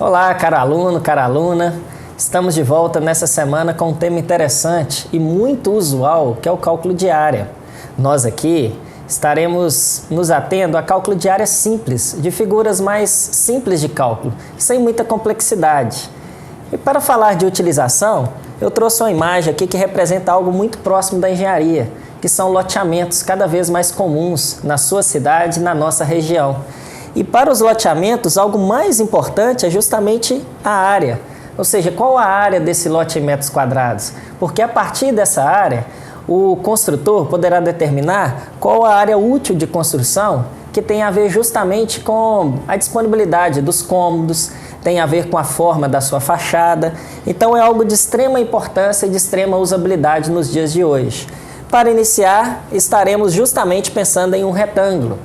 Olá, caro aluno, cara aluna. Estamos de volta nessa semana com um tema interessante e muito usual, que é o cálculo de área. Nós aqui estaremos nos atendo a cálculo de área simples, de figuras mais simples de cálculo, sem muita complexidade. E para falar de utilização, eu trouxe uma imagem aqui que representa algo muito próximo da engenharia, que são loteamentos cada vez mais comuns na sua cidade e na nossa região. E para os loteamentos, algo mais importante é justamente a área. Ou seja, qual a área desse lote em metros quadrados? Porque a partir dessa área, o construtor poderá determinar qual a área útil de construção, que tem a ver justamente com a disponibilidade dos cômodos, tem a ver com a forma da sua fachada. Então é algo de extrema importância e de extrema usabilidade nos dias de hoje. Para iniciar, estaremos justamente pensando em um retângulo.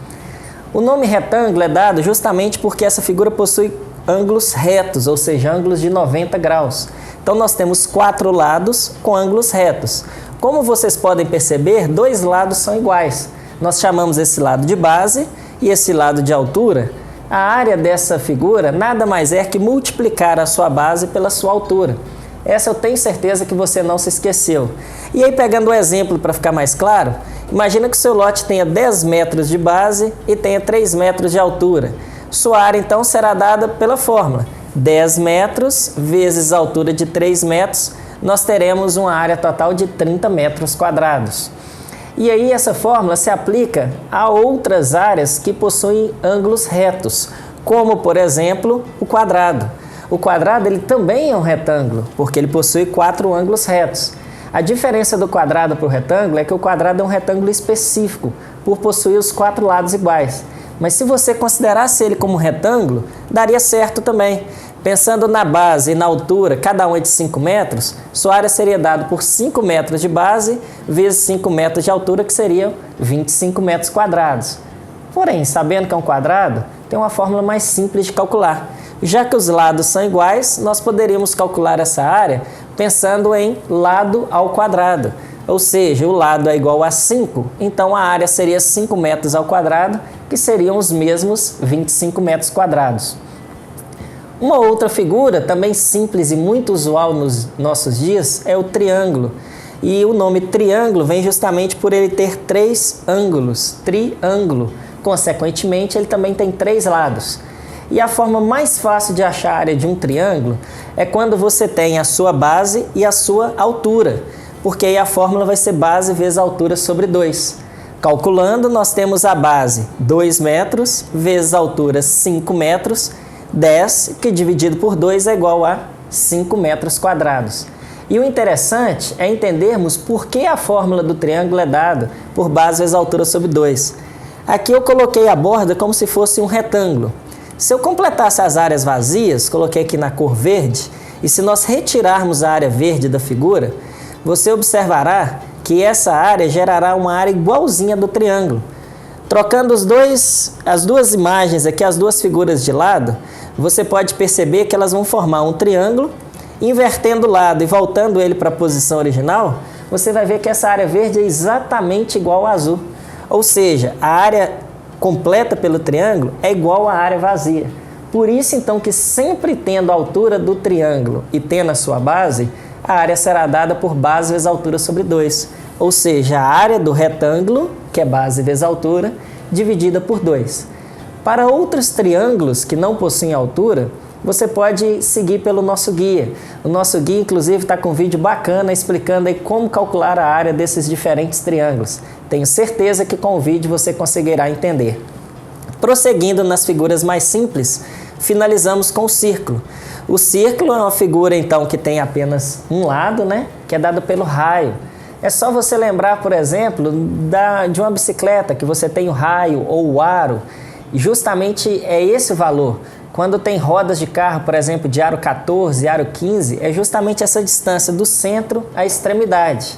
O nome retângulo é dado justamente porque essa figura possui ângulos retos, ou seja, ângulos de 90 graus. Então nós temos 4 lados com ângulos retos. Como vocês podem perceber, 2 lados são iguais. Nós chamamos esse lado de base e esse lado de altura. A área dessa figura nada mais é que multiplicar a sua base pela sua altura. Essa eu tenho certeza que você não se esqueceu. E aí, pegando um exemplo para ficar mais claro, imagina que o seu lote tenha 10 metros de base e tenha 3 metros de altura. Sua área, então, será dada pela fórmula. 10 metros vezes a altura de 3 metros, nós teremos uma área total de 30 metros quadrados. E aí, essa fórmula se aplica a outras áreas que possuem ângulos retos, como, por exemplo, o quadrado. O quadrado ele também é um retângulo, porque ele possui 4 ângulos retos. A diferença do quadrado para o retângulo é que o quadrado é um retângulo específico, por possuir os 4 lados iguais. Mas se você considerasse ele como retângulo, daria certo também. Pensando na base e na altura, cada um é de 5 metros, sua área seria dada por 5 metros de base vezes 5 metros de altura, que seriam 25 metros quadrados. Porém, sabendo que é um quadrado, tem uma fórmula mais simples de calcular. Já que os lados são iguais, nós poderíamos calcular essa área pensando em lado ao quadrado. Ou seja, o lado é igual a 5, então a área seria 5 metros ao quadrado, que seriam os mesmos 25 metros quadrados. Uma outra figura, também simples e muito usual nos nossos dias, é o triângulo. E o nome triângulo vem justamente por ele ter 3 ângulos, triângulo. Consequentemente, ele também tem 3 lados. E a forma mais fácil de achar a área de um triângulo é quando você tem a sua base e a sua altura, porque aí a fórmula vai ser base vezes altura sobre 2. Calculando, nós temos a base 2 metros vezes a altura 5 metros, 10, que dividido por 2 é igual a 5 metros quadrados. E o interessante é entendermos por que a fórmula do triângulo é dada por base vezes altura sobre 2. Aqui eu coloquei a borda como se fosse um retângulo. Se eu completasse as áreas vazias, coloquei aqui na cor verde, e se nós retirarmos a área verde da figura, você observará que essa área gerará uma área igualzinha do triângulo. Trocando as duas imagens aqui, as duas figuras de lado, você pode perceber que elas vão formar um triângulo. Invertendo o lado e voltando ele para a posição original, você vai ver que essa área verde é exatamente igual ao azul. Ou seja, a área completa pelo triângulo é igual à área vazia. Por isso, então, que sempre tendo a altura do triângulo e tendo a sua base, a área será dada por base vezes altura sobre 2. Ou seja, a área do retângulo, que é base vezes altura, dividida por 2. Para outros triângulos que não possuem altura, você pode seguir pelo nosso guia. O nosso guia, inclusive, está com um vídeo bacana explicando aí como calcular a área desses diferentes triângulos. Tenho certeza que com o vídeo você conseguirá entender. Prosseguindo nas figuras mais simples, finalizamos com o círculo. O círculo é uma figura, então, que tem apenas um lado, que é dado pelo raio. É só você lembrar, por exemplo, de uma bicicleta, que você tem o raio ou o aro. E justamente é esse o valor. Quando tem rodas de carro, por exemplo, de aro 14, aro 15, é justamente essa distância do centro à extremidade.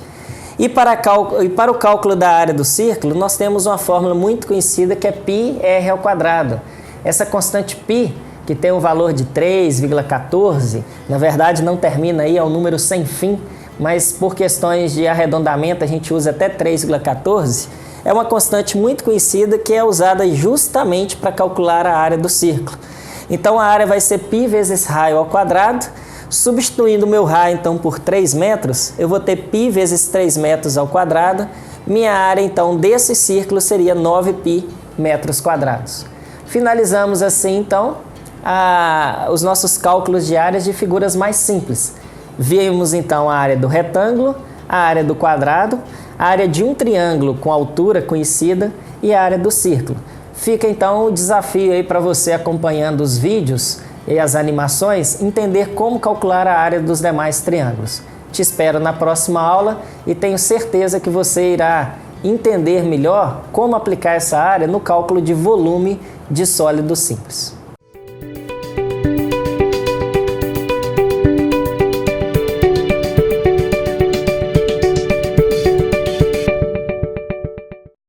E para o cálculo da área do círculo, nós temos uma fórmula muito conhecida que é πr ao quadrado. Essa constante π, que tem um valor de 3,14, na verdade não termina aí, é um número sem fim, mas por questões de arredondamento a gente usa até 3,14, é uma constante muito conhecida que é usada justamente para calcular a área do círculo. Então a área vai ser π vezes raio ao quadrado. Substituindo o meu raio então por 3 metros, eu vou ter π vezes 3 metros ao quadrado. Minha área então desse círculo seria 9π metros quadrados. Finalizamos assim então os nossos cálculos de áreas de figuras mais simples. Vimos então a área do retângulo, a área do quadrado, a área de um triângulo com altura conhecida e a área do círculo. Fica então o desafio aí para você, acompanhando os vídeos e as animações, entender como calcular a área dos demais triângulos. Te espero na próxima aula e tenho certeza que você irá entender melhor como aplicar essa área no cálculo de volume de sólido simples.